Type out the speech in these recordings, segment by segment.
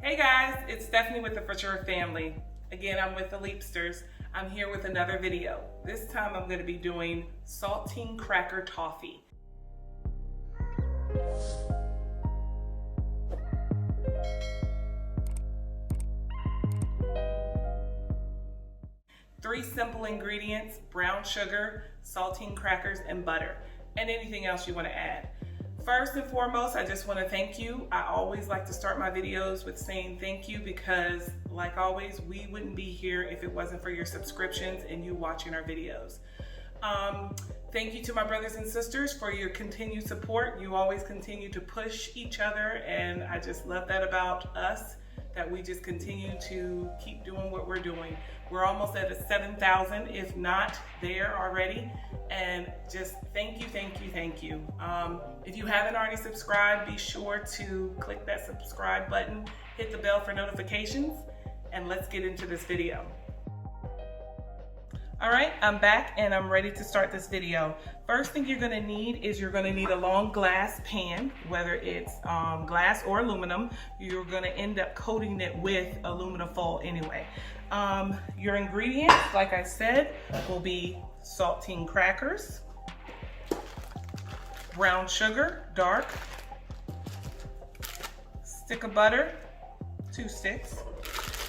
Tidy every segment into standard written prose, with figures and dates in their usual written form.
Hey guys, it's Stephanie with the For Sure family. Again, I'm with the Leapsters. I'm here with another video. This time I'm going to be doing saltine cracker toffee. Three simple ingredients: brown sugar, saltine crackers, and butter, and anything else you want to add. First and foremost, I just want to thank you. I always like to start my videos with saying thank you because, like always, we wouldn't be here if it wasn't for your subscriptions and you watching our videos. Thank you to my brothers and sisters for your continued support. You always continue to push each other, and I just love that about us, that we just continue to keep doing what we're doing. We're almost at a 7,000, if not there already. And just thank you, thank you, thank you. If you haven't already subscribed, be sure to click that subscribe button, hit the bell for notifications, and let's get into this video. All right, I'm back and I'm ready to start this video. First thing you're gonna need is you're gonna need a long glass pan, whether it's glass or aluminum. You're gonna end up coating it with aluminum foil anyway. Your ingredients, like I said, will be saltine crackers, brown sugar, dark, stick of butter, 2 sticks.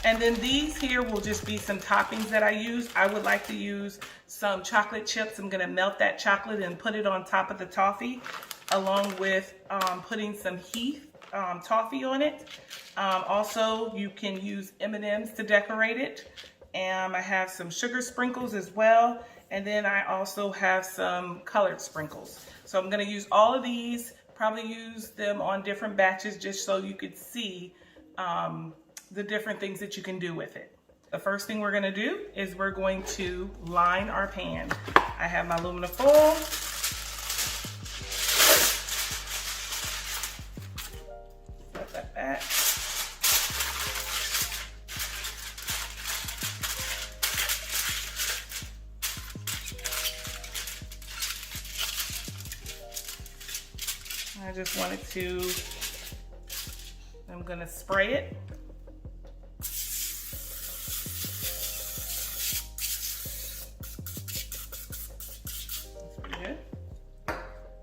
And then these here will just be some toppings that I use. I would like to use some chocolate chips. I'm gonna melt that chocolate and put it on top of the toffee, along with putting some Heath toffee on it. Also, you can use M&Ms to decorate it. And I have some sugar sprinkles as well. And then I also have some colored sprinkles. So I'm gonna use all of these, probably use them on different batches just so you could see the different things that you can do with it. The first thing we're gonna do is we're going to line our pan. I have my aluminum foil. Set that back. I just wanted to, I'm gonna spray it.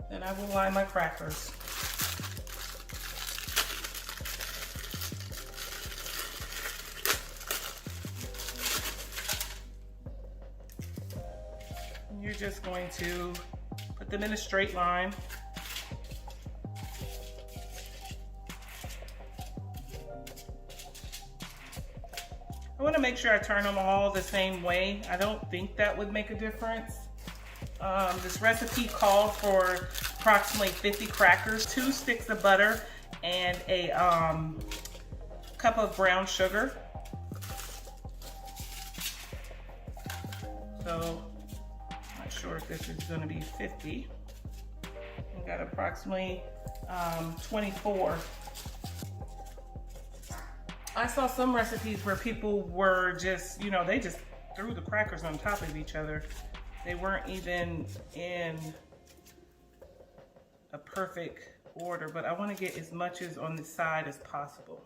Then I will line my crackers. And you're just going to put them in a straight line. I want to make sure I turn them all the same way. I don't think that would make a difference. This recipe called for approximately 50 crackers, 2 sticks of butter, and a cup of brown sugar. So, I'm not sure if this is going to be 50. We got approximately 24. I saw some recipes where people were just, you know, they just threw the crackers on top of each other. They weren't even in a perfect order, but I want to get as much as on the side as possible.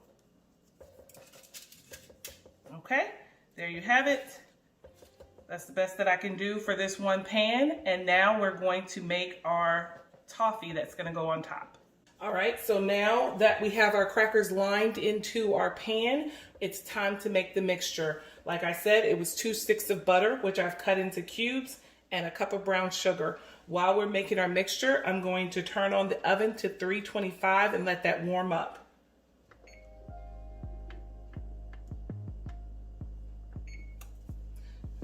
Okay, there you have it. That's the best that I can do for this one pan. And now we're going to make our toffee that's going to go on top. All right, so now that we have our crackers lined into our pan, it's time to make the mixture. Like I said, it was 2 sticks of butter, which I've cut into cubes, and a cup of brown sugar. While we're making our mixture, I'm going to turn on the oven to 325 and let that warm up.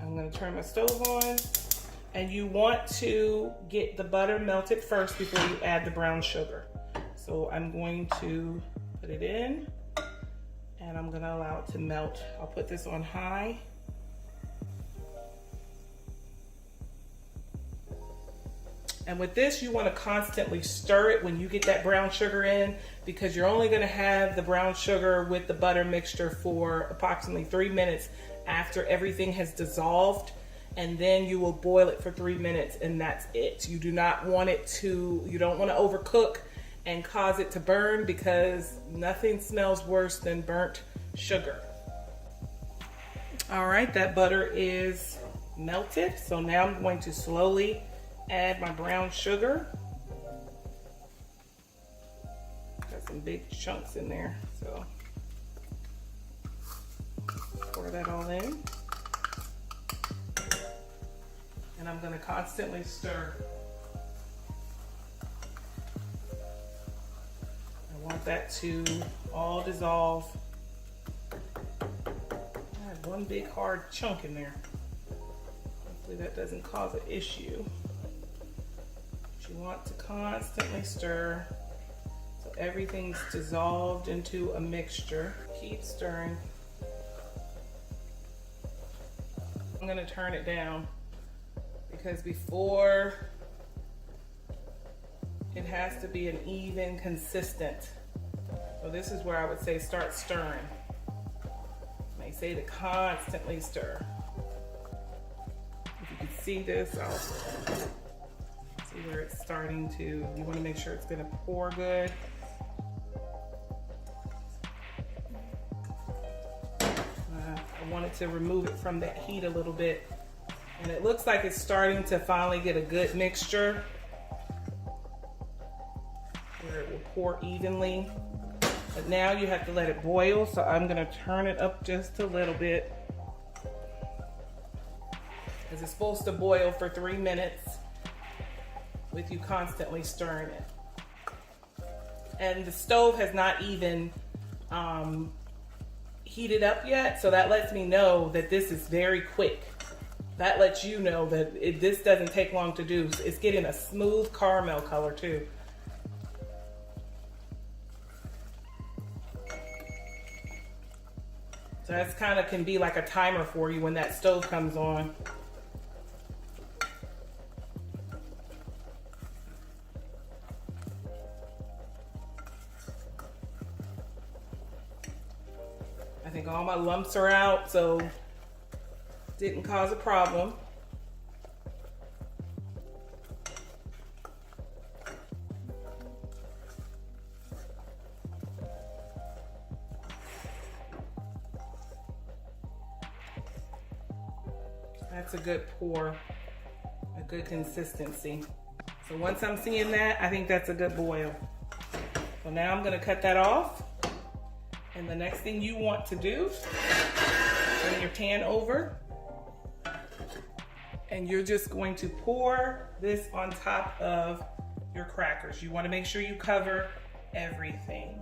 I'm going to turn my stove on, and you want to get the butter melted first before you add the brown sugar. So I'm going to put it in, and I'm going to allow it to melt. I'll put this on high. And with this, you want to constantly stir it when you get that brown sugar in, because you're only going to have the brown sugar with the butter mixture for approximately 3 minutes after everything has dissolved. And then you will boil it for 3 minutes, and that's it. You do not want it to, you don't want to overcook, and cause it to burn, because nothing smells worse than burnt sugar. All right, that butter is melted. So now I'm going to slowly add my brown sugar. Got some big chunks in there, so pour that all in. And I'm gonna constantly stir. I want that to all dissolve. I had one big hard chunk in there. Hopefully that doesn't cause an issue. But you want to constantly stir so everything's dissolved into a mixture. Keep stirring. I'm gonna turn it down, because before, it has to be an even, consistent. So this is where I would say start stirring. They say to constantly stir. If you can see this, I'll see where it's starting to, you want to make sure it's going to pour good. I wanted to remove it from that heat a little bit. And it looks like it's starting to finally get a good mixture where it will pour evenly. But now you have to let it boil, so I'm gonna turn it up just a little bit, because it's supposed to boil for 3 minutes with you constantly stirring it. And the stove has not even heated up yet, so that lets me know that this is very quick. That lets you know that this doesn't take long to do. It's getting a smooth caramel color too. So that's kind of can be like a timer for you when that stove comes on. I think all my lumps are out, so didn't cause a problem. That's a good pour, a good consistency. So once I'm seeing that, I think that's a good boil. So now I'm gonna cut that off. And the next thing you want to do, turn your pan over, and you're just going to pour this on top of your crackers. You want to make sure you cover everything.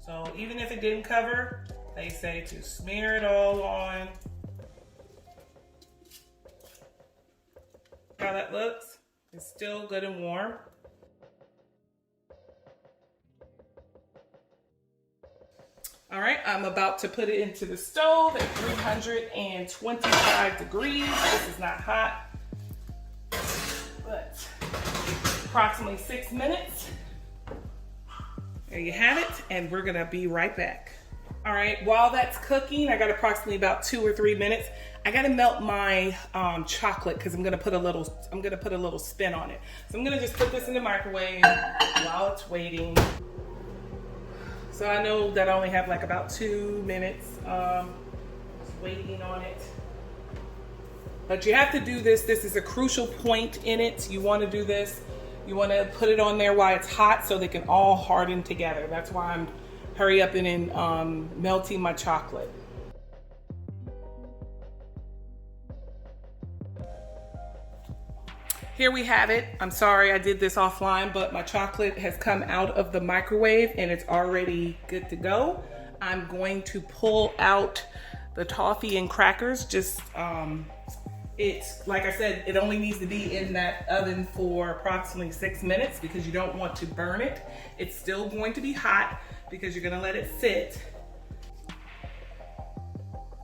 So even if it didn't cover, they say to smear it all on. How that looks? It's still good and warm. All right, I'm about to put it into the stove at 325 degrees. This is not hot, but approximately 6 minutes. There you have it, and we're gonna be right back. All right, while that's cooking, I got approximately about 2 or 3 minutes. I gotta melt my chocolate, because I'm gonna put a little spin on it. So I'm gonna just put this in the microwave while it's waiting. So I know that I only have like about 2 minutes just waiting on it. But you have to do this. This is a crucial point in it. You want to do this. You want to put it on there while it's hot so they can all harden together. That's why I'm hurry up and melting my chocolate. Here we have it. I'm sorry I did this offline, but my chocolate has come out of the microwave and it's already good to go. I'm going to pull out the toffee and crackers. Just, it's, like I said, it only needs to be in that oven for approximately 6 minutes because you don't want to burn it. It's still going to be hot because you're gonna let it sit.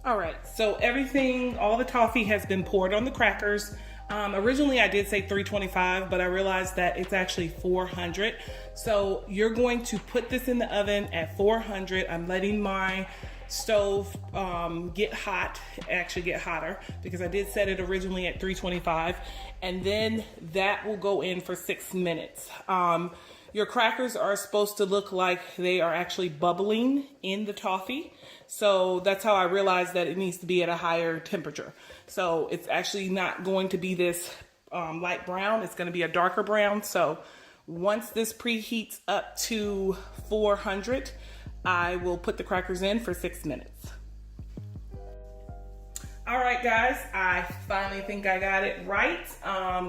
All right, so everything, all the toffee has been poured on the crackers. Originally I did say 325, but I realized that it's actually 400. So you're going to put this in the oven at 400. I'm letting my stove get hot, actually get hotter, because I did set it originally at 325, and then that will go in for 6 minutes. Your crackers are supposed to look like they are actually bubbling in the toffee. So that's how I realized that it needs to be at a higher temperature. So it's actually not going to be this light brown. It's going to be a darker brown. So once this preheats up to 400, I will put the crackers in for 6 minutes. All right, guys, I finally think I got it right.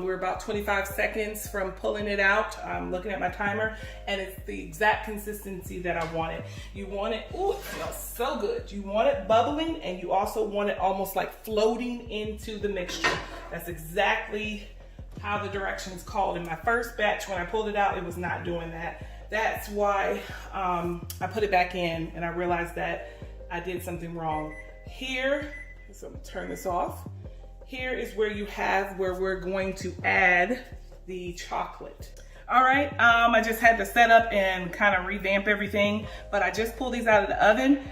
We're about 25 seconds from pulling it out. I'm looking at my timer, and it's the exact consistency that I wanted. You want it, ooh, it smells so good. You want it bubbling, and you also want it almost like floating into the mixture. That's exactly how the directions called. In my first batch, when I pulled it out, it was not doing that. That's why I put it back in, and I realized that I did something wrong. Here, so I'm gonna turn this off. Here is where we're going to add the chocolate. All right, I just had to set up and kind of revamp everything, but I just pulled these out of the oven.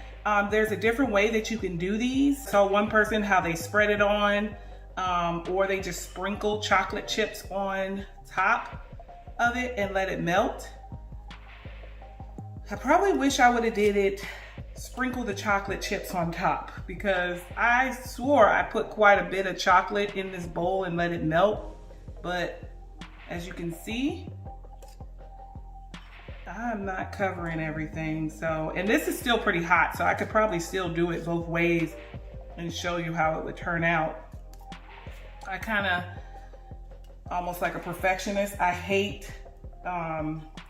There's a different way that you can do these. So one person, how they spread it on, or they just sprinkle chocolate chips on top of it and let it melt. I probably wish I would have did it, sprinkle the chocolate chips on top, because I swore I put quite a bit of chocolate in this bowl and let it melt. But as you can see, I'm not covering everything. So, and this is still pretty hot, so I could probably still do it both ways and show you how it would turn out. I kind of almost like a perfectionist. I hate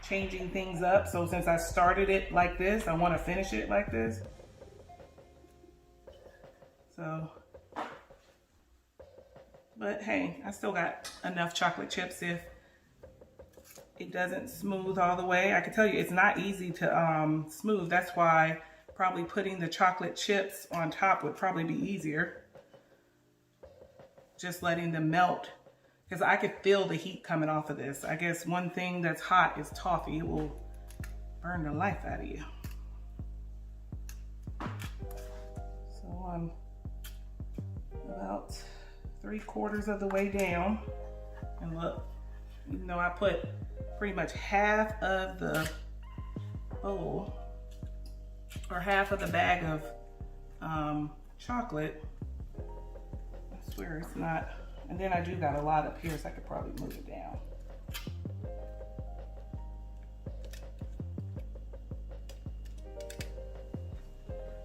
changing things up. So since I started it like this, I want to finish it like this. So, but hey, I still got enough chocolate chips if it doesn't smooth all the way. I can tell you it's not easy to smooth. That's why probably putting the chocolate chips on top would probably be easier. Just letting them melt, because I could feel the heat coming off of this. I guess one thing that's hot is toffee. It will burn the life out of you. So I'm about 3/4 of the way down. And look, even though I put pretty much half of the bowl, or half of the bag of chocolate, I swear it's not. And then I do got a lot up here, so I could probably move it down.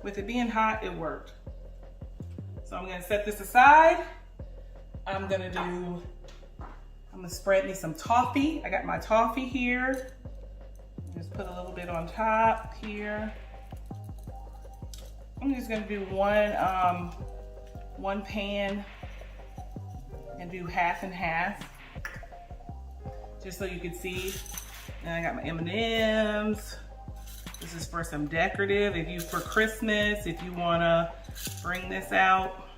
With it being hot, it worked. So I'm gonna set this aside. I'm gonna spread me some toffee. I got my toffee here. Just put a little bit on top here. I'm just gonna do one pan and do half and half, just so you can see. And I got my M&Ms. This is for some decorative. For Christmas, if you wanna bring this out.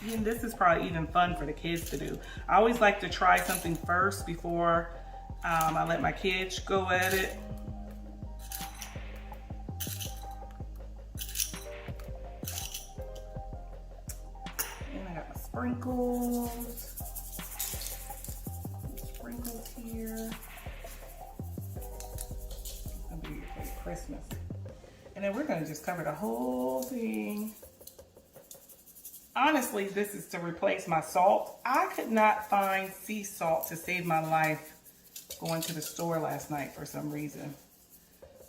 And this is probably even fun for the kids to do. I always like to try something first before I let my kids go at it. And I got my sprinkles. Sprinkles here. It's gonna be for Christmas. And then we're gonna just cover the whole thing. Honestly, this is to replace my salt. I could not find sea salt to save my life going to the store last night for some reason.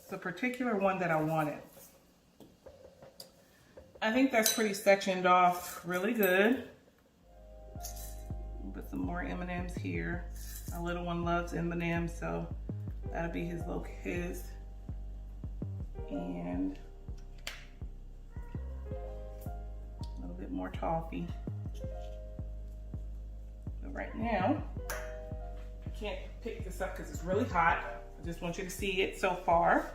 It's a particular one that I wanted. I think that's pretty sectioned off really good. Put some more M&Ms here. Our little one loves M&Ms, so that'll be his. And more toffee. But right now, I can't pick this up because it's really hot. I just want you to see it so far.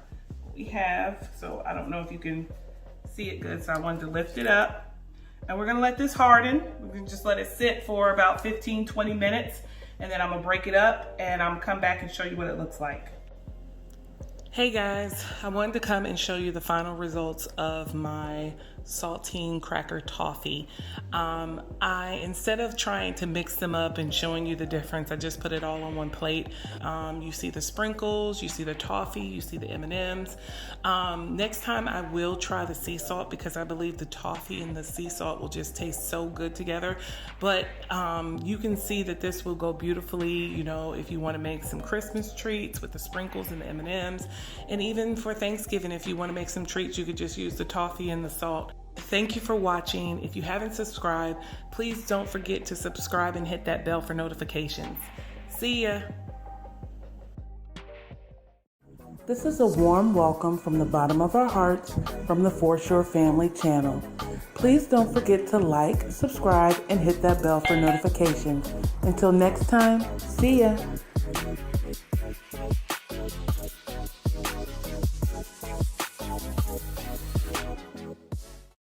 We have, so I don't know if you can see it good, so I wanted to lift it up. And we're gonna let this harden. We can just let it sit for about 15-20 minutes, and then I'm gonna break it up and I'm gonna come back and show you what it looks like. Hey guys, I wanted to come and show you the final results of my saltine cracker toffee. Instead of trying to mix them up and showing you the difference, I just put it all on one plate. You see the sprinkles, you see the toffee, you see the M&Ms. Next time I will try the sea salt because I believe the toffee and the sea salt will just taste so good together. But you can see that this will go beautifully, you know, if you want to make some Christmas treats with the sprinkles and the M&Ms. And even for Thanksgiving, if you want to make some treats, you could just use the toffee and the salt. Thank you for watching. If you haven't subscribed, please don't forget to subscribe and hit that bell for notifications. See ya. This is a warm welcome from the bottom of our hearts from the Foreshore Family channel. Please don't forget to like, subscribe, and hit that bell for notifications. Until next time, see ya.